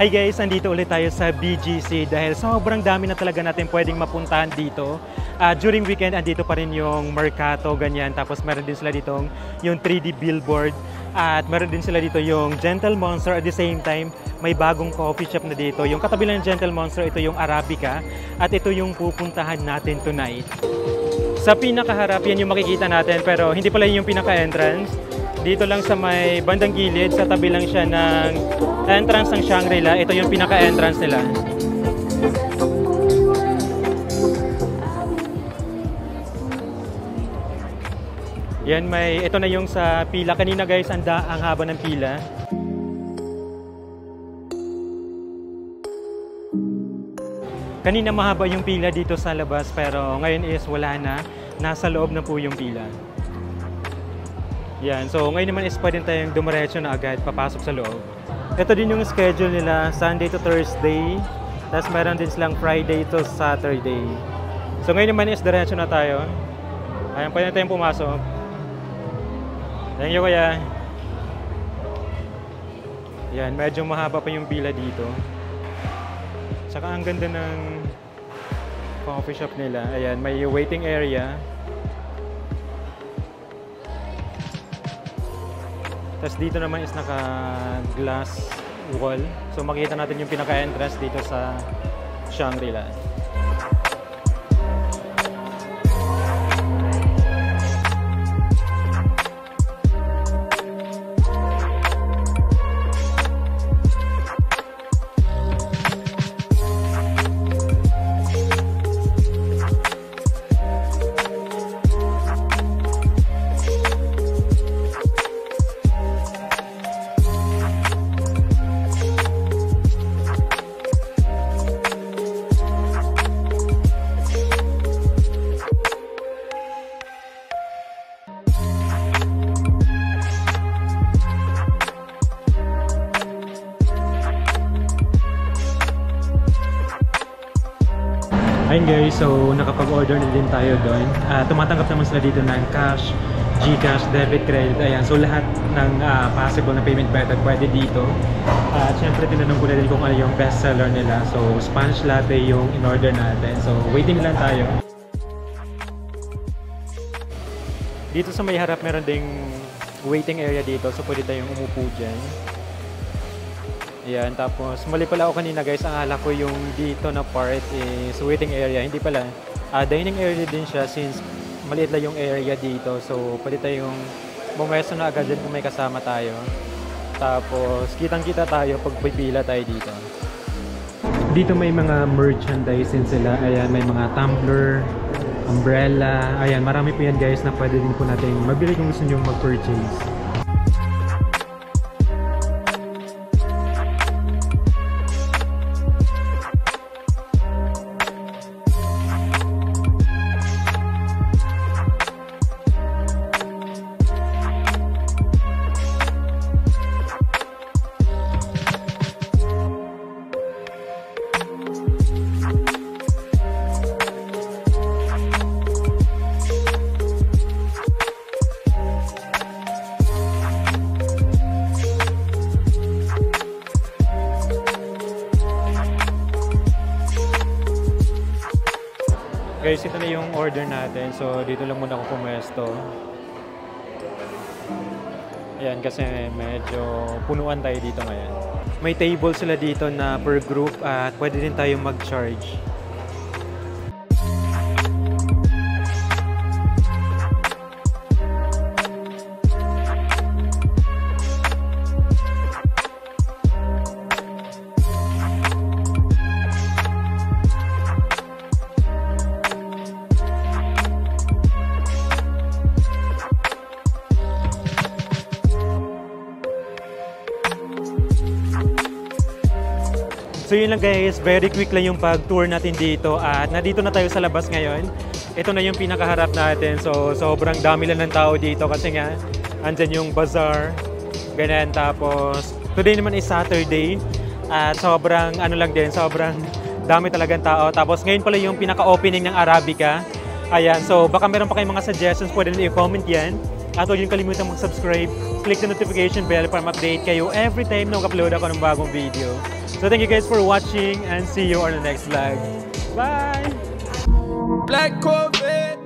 Hi guys, nandito ulit tayo sa BGC dahil sobrang dami na talaga natin pwedeng mapuntahan dito. During weekend, andito pa rin yung Mercato, ganyan. Tapos meron din sila dito yung 3D billboard. At meron din sila dito yung Gentle Monster. At the same time, may bagong coffee shop na dito. Yung katabi ng Gentle Monster, ito yung Arabica. At ito yung pupuntahan natin tonight. Sa pinakaharap, yan yung makikita natin. Pero hindi pala yung pinaka-entrance. Dito lang sa may bandang gilid, sa tabi lang siya ng entrance ng Shangri-La. Ito yung pinaka-entrance nila. Yan, ito na yung sa pila. Kanina guys, ang haba ng pila. Kanina mahaba yung pila dito sa labas, pero ngayon is wala na. Nasa loob na po yung pila. Yan, so ngayon naman is pwede tayong dumiretso na agad, papasok sa loob. Ito din yung schedule nila, Sunday to Thursday. Tapos meron din silang Friday to Saturday. So ngayon naman is diretso na tayo. Ayan, pwede na tayong pumasok. Thank you kuya. Yan, medyo mahaba pa yung pila dito. Tsaka ang ganda ng coffee shop nila. Ayan, may waiting area. Tapos dito naman is naka-glass wall. So makita natin yung pinaka-entrance dito sa Shangri-La. Ayun guys, so nakapag-order na din tayo doon. Tumatanggap naman sila dito ng cash, GCash, debit, credit. Ayan, so lahat ng possible na payment method pwede dito. At syempre tinanong ko na din kung ano yung best seller nila. So Spanish latte yung in-order natin. So waiting lang tayo. Dito sa may harap meron ding waiting area dito. So pwede tayong umupo dyan. Ayan, tapos mali pala ako kanina guys, ang akala ko yung dito na part is waiting area. Hindi pala, dining area din siya since maliit lang yung area dito. So pwede tayong bumeso na agad din kung may kasama tayo. Tapos kitang-kita tayo pag pipila tayo dito. Dito may mga merchandise sila. Ayan, may mga tumbler, umbrella. Ayan, marami po yan guys na pwede din po natin mabili kung gusto nyo mag-purchase. Guys, ito na yung order natin. So, dito lang muna ako pumuesto. Ayan, kasi medyo punuan tayo dito ngayon. May table sila dito na per group at pwede din tayo mag-charge. So yun lang guys, very quick lang yung pag-tour natin dito at nandito na tayo sa labas ngayon. Ito na yung pinakaharap natin, so sobrang dami lang ng tao dito kasi nga andyan yung bazaar, ganyan. Tapos today naman is Saturday at sobrang ano lang din, sobrang dami talagang tao. Tapos ngayon pala yung pinaka-opening ng Arabica. Ayan, so baka meron pa kayong mga suggestions, pwede nyo i-comment yan. At huwag yung kalimutan mag-subscribe, click the notification bell para ma-update kayo every time na mag-upload ako ng bagong video. So thank you guys for watching and see you on the next vlog. Bye! Black Corvette.